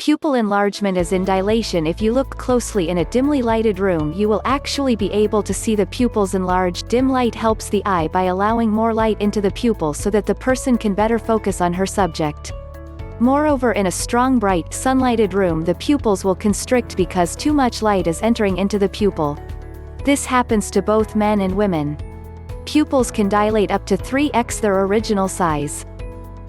Pupil enlargement is in dilation. If you look closely in a dimly lighted room, you will actually be able to see the pupils enlarge. Dim light helps the eye by allowing more light into the pupil so that the person can better focus on her subject. Moreover, in a strong, bright, sunlighted room, the pupils will constrict because too much light is entering into the pupil. This happens to both men and women. Pupils can dilate up to 3x their original size.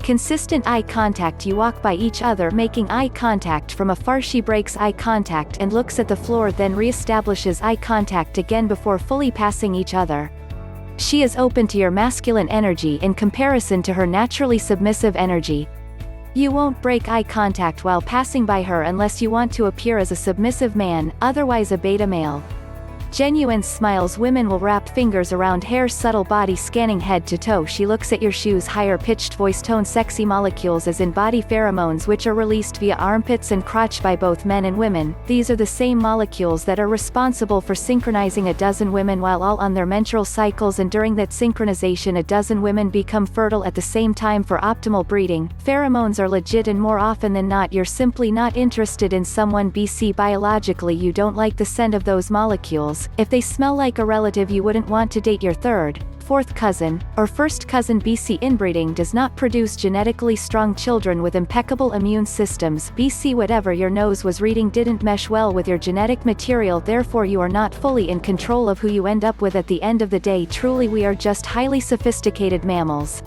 Consistent eye contact. You walk by each other making eye contact. From afar she breaks eye contact and looks at the floor, then re-establishes eye contact again before fully passing each other. She is open to your masculine energy in comparison to her naturally submissive energy. You won't break eye contact while passing by her unless you want to appear as a submissive man, otherwise a beta male. Genuine smiles. Women will wrap fingers around hair, subtle body scanning head to toe. She looks at your shoes. Higher pitched voice tone. Sexy molecules as in body pheromones which are released via armpits and crotch by both men and women. These are the same molecules that are responsible for synchronizing a dozen women while all on their menstrual cycles, and during that synchronization a dozen women become fertile at the same time for optimal breeding. Pheromones are legit, and more often than not you're simply not interested in someone. BC biologically you don't like the scent of those molecules. If they smell like a relative you wouldn't want to date your third, fourth cousin, or first cousin. BC inbreeding does not produce genetically strong children with impeccable immune systems. BC whatever your nose was reading didn't mesh well with your genetic material, therefore you are not fully in control of who you end up with at the end of the day. Truly we are just highly sophisticated mammals.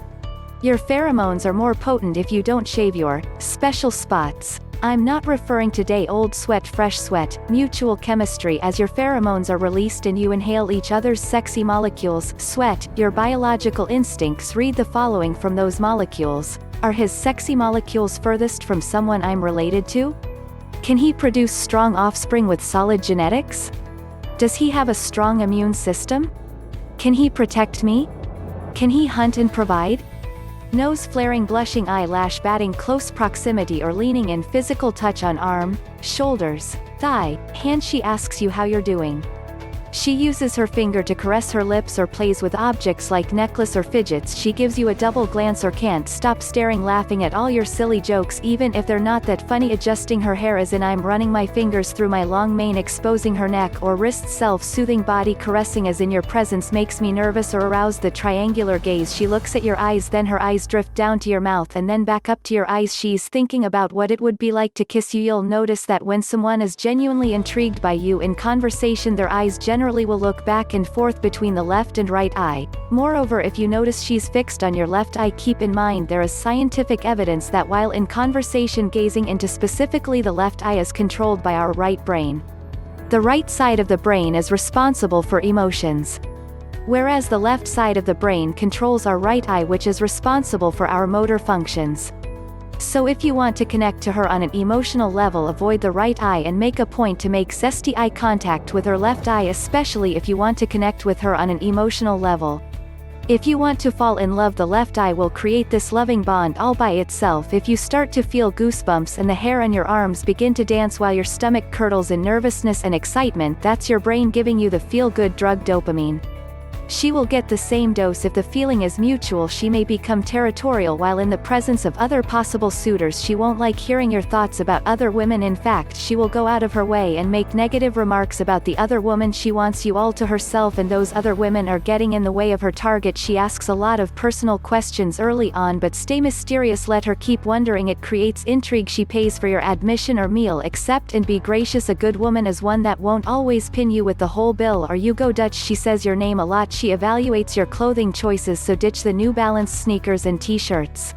Your pheromones are more potent if you don't shave your special spots. I'm not referring to day old sweat, fresh sweat, mutual chemistry as your pheromones are released and you inhale each other's sexy molecules. Sweat, your biological instincts. Read the following from those molecules. Are his sexy molecules furthest from someone I'm related to? Can he produce strong offspring with solid genetics? Does he have a strong immune system? Can he protect me? Can he hunt and provide? Nose flaring, blushing, eyelash batting, close proximity or leaning in, physical touch on arm, shoulders, thigh, hand. She asks you how you're doing. She uses her finger to caress her lips or plays with objects like necklace or fidgets. She gives you a double glance or can't stop staring, laughing at all your silly jokes even if they're not that funny. Adjusting her hair as in I'm running my fingers through my long mane, exposing her neck or wrists. Self-soothing body caressing as in your presence makes me nervous or aroused. The triangular gaze. She looks at your eyes, then her eyes drift down to your mouth and then back up to your eyes. She's thinking about what it would be like to kiss you. You'll notice that when someone is genuinely intrigued by you in conversation, their eyes generally will look back and forth between the left and right eye. Moreover, if you notice she's fixed on your left eye, keep in mind there is scientific evidence that while in conversation gazing into specifically the left eye is controlled by our right brain. The right side of the brain is responsible for emotions, whereas the left side of the brain controls our right eye, which is responsible for our motor functions. So if you want to connect to her on an emotional level, avoid the right eye and make a point to make zesty eye contact with her left eye, especially if you want to connect with her on an emotional level. If you want to fall in love, the left eye will create this loving bond all by itself. If you start to feel goosebumps and the hair on your arms begin to dance while your stomach curdles in nervousness and excitement, that's your brain giving you the feel-good drug dopamine. She will get the same dose. If the feeling is mutual, she may become territorial while in the presence of other possible suitors. She won't like hearing your thoughts about other women. In fact, she will go out of her way and make negative remarks about the other woman. She wants you all to herself and those other women are getting in the way of her target. She asks a lot of personal questions early on, but stay mysterious. Let her keep wondering. It creates intrigue. She pays for your admission or meal. Accept and be gracious. A good woman is one that won't always pin you with the whole bill or you go Dutch. She says your name a lot. She evaluates your clothing choices, so ditch the New Balance sneakers and t-shirts.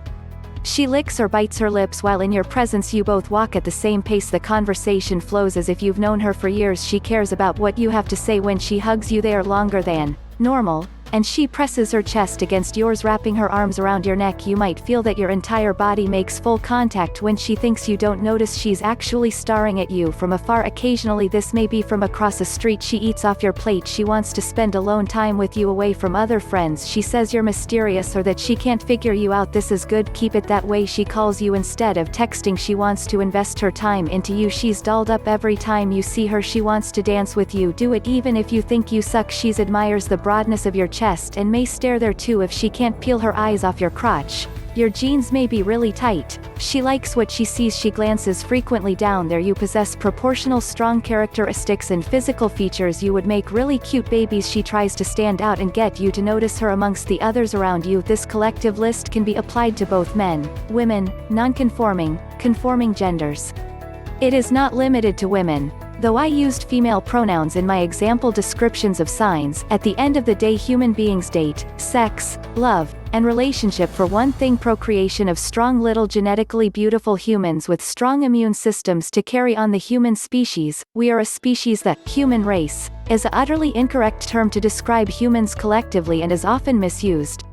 She licks or bites her lips while in your presence. You both walk at the same pace. The conversation flows as if you've known her for years. She cares about what you have to say. When she hugs you, they are longer than normal, and she presses her chest against yours, wrapping her arms around your neck. You might feel that your entire body makes full contact when she thinks you don't notice she's actually staring at you from afar. Occasionally this may be from across the street. She eats off your plate. She wants to spend alone time with you away from other friends. She says you're mysterious or that she can't figure you out. This is good, keep it that way. She calls you instead of texting. She wants to invest her time into you. She's dolled up every time you see her. She wants to dance with you. Do it even if you think you suck. She admires the broadness of your chest and may stare there too if she can't peel her eyes off your crotch. Your jeans may be really tight. She likes what she sees. She glances frequently down there. You possess proportional strong characteristics and physical features. You would make really cute babies. She tries to stand out and get you to notice her amongst the others around you. This collective list can be applied to both men, women, non-conforming, conforming genders. It is not limited to women. Though I used female pronouns in my example descriptions of signs, at the end of the day human beings date, sex, love, and relationship for one thing: procreation of strong little genetically beautiful humans with strong immune systems to carry on the human species. We are a species. The human race is an utterly incorrect term to describe humans collectively and is often misused.